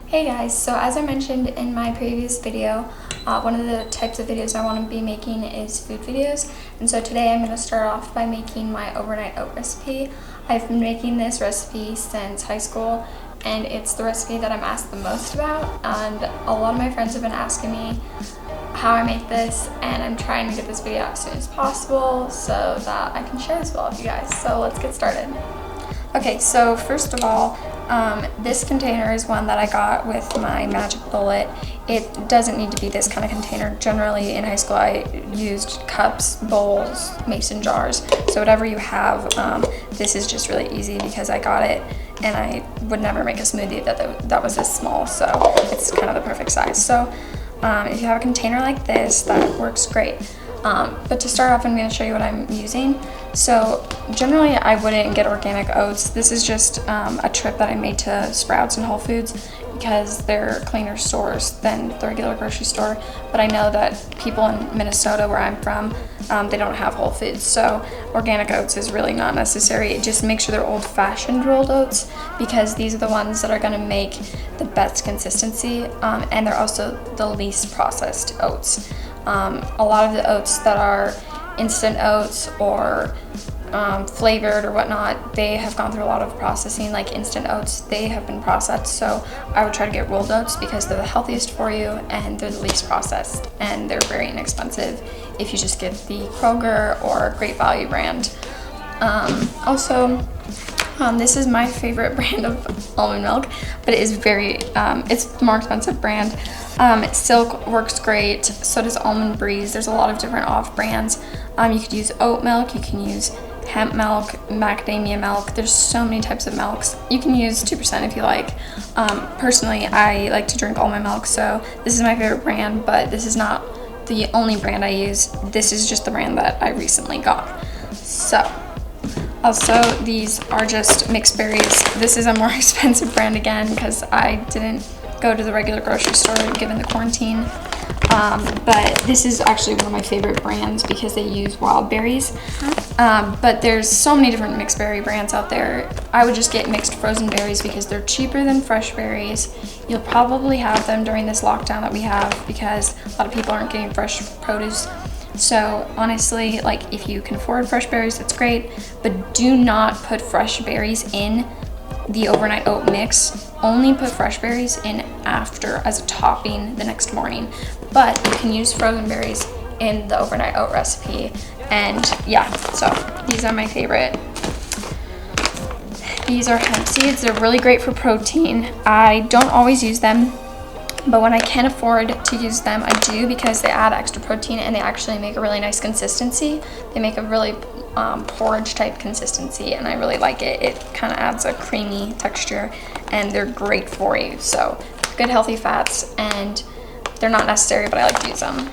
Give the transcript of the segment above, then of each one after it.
Hey guys, so as I mentioned in my previous video, one of the types of videos I want to be making is food videos, and so today I'm going to start off by making my overnight oat recipe. I've been making this recipe since high school, and it's the recipe that I'm asked the most about, and a lot of my friends have been asking me how I make this, and I'm trying to get this video out as soon as possible so that I can share this with all of you guys. So let's get started. Okay, so first of all, this container is one that I got with my magic bullet. It doesn't need to be this kind of container. Generally in high school I used cups, bowls, mason jars, so whatever you have. This is just really easy because I got it and I would never make a smoothie that was this small, so it's kind of the perfect size. So if you have a container like this, that works great. But to start off, I'm going to show you what I'm using. So generally I wouldn't get organic oats. This is just a trip that I made to Sprouts and Whole Foods because they're cleaner stores than the regular grocery store. But I know that people in Minnesota, where I'm from, they don't have Whole Foods, so organic oats is really not necessary. Just make sure they're old-fashioned rolled oats because these are the ones that are going to make the best consistency, and they're also the least processed oats. A lot of the oats that are instant oats or flavored or whatnot, they have gone through a lot of processing. Like instant oats, they have been processed, so I would try to get rolled oats because they're the healthiest for you and they're the least processed, and they're very inexpensive if you just get the Kroger or Great Value brand. This is my favorite brand of almond milk, but it is it's the more expensive brand. Silk works great, so does Almond Breeze. There's a lot of different off brands. You could use oat milk, you can use hemp milk, macadamia milk. There's so many types of milks. You can use 2% if you like. Personally, I like to drink all my milk, so this is my favorite brand, but this is not the only brand I use. This is just the brand that I recently got. So, also, these are just mixed berries. This is a more expensive brand again because I didn't go to the regular grocery store given the quarantine. But this is actually one of my favorite brands because they use wild berries. But there's so many different mixed berry brands out there. I would just get mixed frozen berries because they're cheaper than fresh berries. You'll probably have them during this lockdown that we have because a lot of people aren't getting fresh produce. So honestly, like if you can afford fresh berries, that's great, but do not put fresh berries in the overnight oat mix. Only put fresh berries in after as a topping the next morning. But you can use frozen berries in the overnight oat recipe. And yeah, so these are my favorite. These are hemp seeds. They're really great for protein. I don't always use them, but when I can afford to use them, I do because they add extra protein and they actually make a really nice consistency. They make a really porridge type consistency, and I really like it. It kind of adds a creamy texture, and they're great for you. So good healthy fats, and they're not necessary, but I like to use them.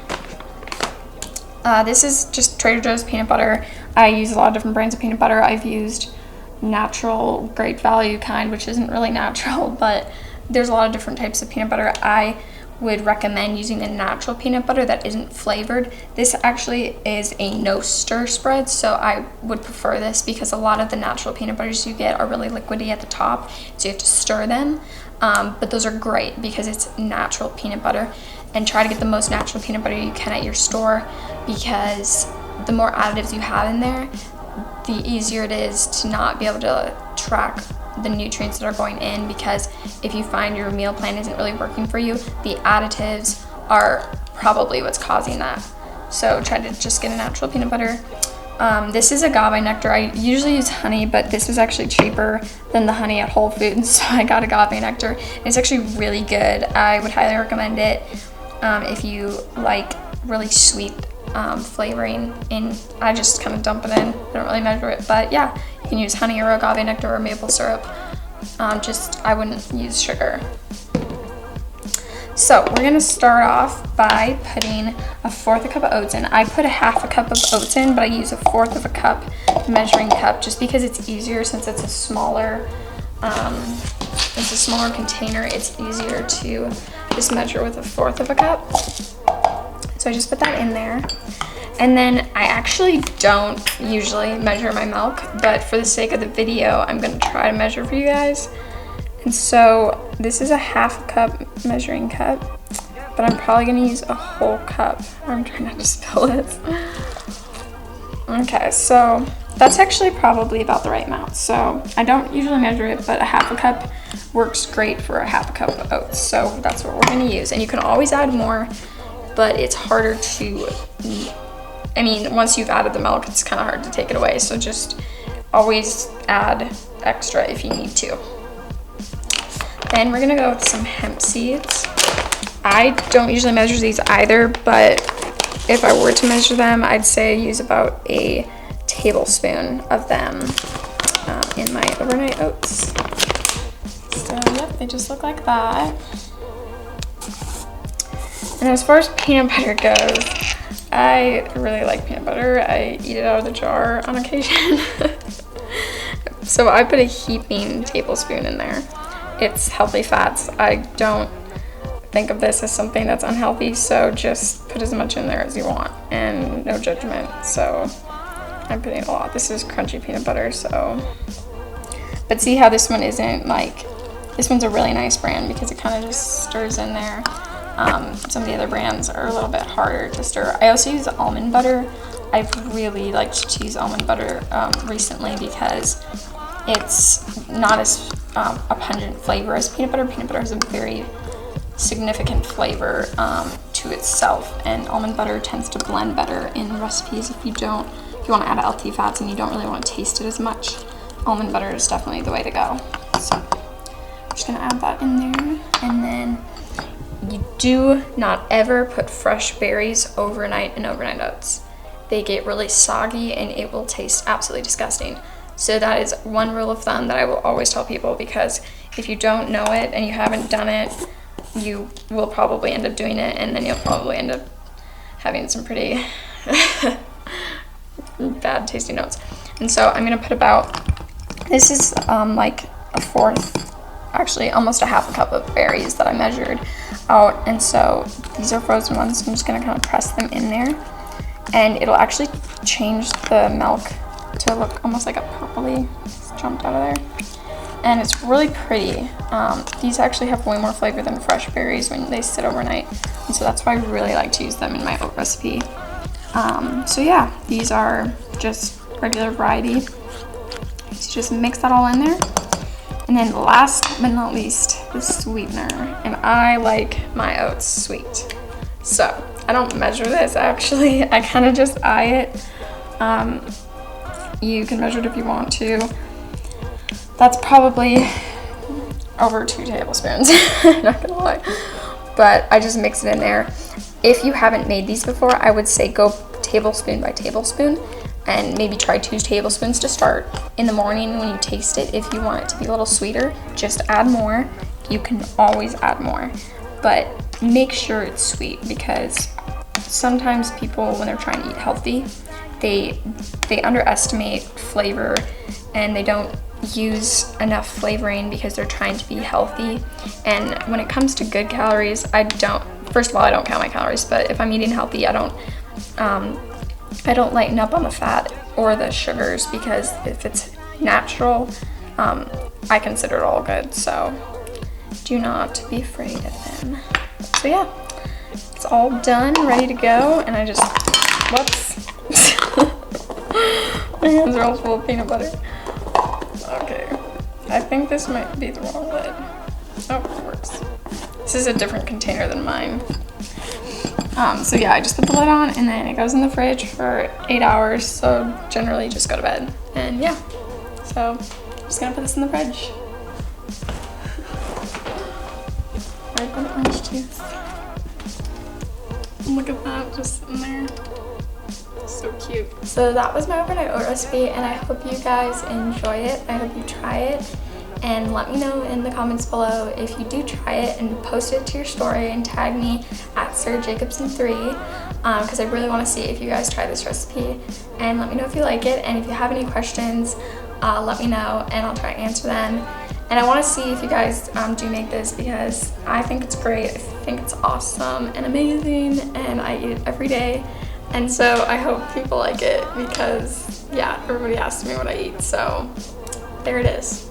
This is just Trader Joe's peanut butter. I use a lot of different brands of peanut butter. I've used natural, Great Value kind, which isn't really natural, but there's a lot of different types of peanut butter. I would recommend using the natural peanut butter that isn't flavored. This actually is a no stir spread, so I would prefer this because a lot of the natural peanut butters you get are really liquidy at the top, so you have to stir them. But those are great because it's natural peanut butter, and try to get the most natural peanut butter you can at your store because the more additives you have in there, the easier it is to not be able to track the nutrients that are going in, because if you find your meal plan isn't really working for you, the additives are probably what's causing that. So try to just get a natural peanut butter. This is agave nectar. I usually use honey, but this is actually cheaper than the honey at Whole Foods, so I got agave nectar. It's actually really good. I would highly recommend it if you like really sweet flavoring in. I just kind of dump it in. I don't really measure it, but yeah, you can use honey or agave nectar or maple syrup. I wouldn't use sugar. So we're gonna start off by putting 1/4 cup of oats in. I put 1/2 cup of oats in, but I use 1/4 cup measuring cup just because it's easier since it's a smaller container. It's easier to just measure with 1/4 cup. So I just put that in there. And then I actually don't usually measure my milk, but for the sake of the video, I'm gonna try to measure for you guys. And so this is a half cup measuring cup, but I'm probably gonna use a whole cup. I'm trying not to spill it. Okay, so that's actually probably about the right amount. So I don't usually measure it, but a half a cup works great for a half a cup of oats. So that's what we're gonna use. And you can always add more, but it's harder to, I mean, once you've added the milk, it's kind of hard to take it away. So just always add extra if you need to. Then we're gonna go with some hemp seeds. I don't usually measure these either, but if I were to measure them, I'd say use about a tablespoon of them in my overnight oats. So yep, they just look like that. And as far as peanut butter goes, I really like peanut butter. I eat it out of the jar on occasion. So I put a heaping tablespoon in there. It's healthy fats. I don't think of this as something that's unhealthy, so just put as much in there as you want and no judgment. So I'm putting a lot. This is crunchy peanut butter, so. But see how this one isn't like, this one's a really nice brand because it kind of just stirs in there. Some of the other brands are a little bit harder to stir. I also use almond butter. I've really liked to use almond butter recently because it's not as a pungent flavor as peanut butter. Peanut butter has a very significant flavor to itself, and almond butter tends to blend better in recipes if you want to add healthy fats and you don't really want to taste it as much. Almond butter is definitely the way to go. So I'm just gonna add that in there, and then you do not ever put fresh berries overnight in overnight oats. They get really soggy and it will taste absolutely disgusting. So that is one rule of thumb that I will always tell people, because if you don't know it and you haven't done it, you will probably end up doing it, and then you'll probably end up having some pretty bad tasting oats. And so I'm gonna put about, this is like a fourth, actually almost a half a cup of berries that I measured out. And so these are frozen ones, so I'm just gonna kind of press them in there, and it'll actually change the milk to look almost like a purpley. It's jumped out of there. And it's really pretty. These actually have way more flavor than fresh berries when they sit overnight. And so that's why I really like to use them in my oat recipe. So yeah, these are just regular variety. So just mix that all in there. And then last but not least, the sweetener. And I like my oats sweet. So I don't measure this actually. I kind of just eye it. You can measure it if you want to. That's probably over 2 tablespoons, not gonna lie. But I just mix it in there. If you haven't made these before, I would say go tablespoon by tablespoon and maybe try 2 tablespoons to start. In the morning when you taste it, if you want it to be a little sweeter, just add more. You can always add more, but make sure it's sweet, because sometimes people, when they're trying to eat healthy, they underestimate flavor and they don't use enough flavoring because they're trying to be healthy. And when it comes to good calories, first of all, I don't count my calories, but if I'm eating healthy, I don't lighten up on the fat or the sugars, because if it's natural, I consider it all good. So do not be afraid of them. So yeah, it's all done, ready to go. And I just, whoops. My hands are all full of peanut butter. Okay, I think this might be the wrong lid. Oh, it works. This is a different container than mine. So yeah, I just put the lid on, and then it goes in the fridge for 8 hours. So generally just go to bed. And yeah, so I'm just gonna put this in the fridge. Right by the orange juice. Look at that, just sitting there. So cute. So that was my overnight oat recipe, and I hope you guys enjoy it. I hope you try it, and let me know in the comments below if you do try it, and post it to your story and tag me at SarahJacobson3, because I really want to see if you guys try this recipe, and let me know if you like it. And if you have any questions, let me know and I'll try to answer them. And I want to see if you guys do make this, because I think it's great. I think it's awesome and amazing, and I eat it every day. And so I hope people like it, because yeah, everybody asks me what I eat, so there it is.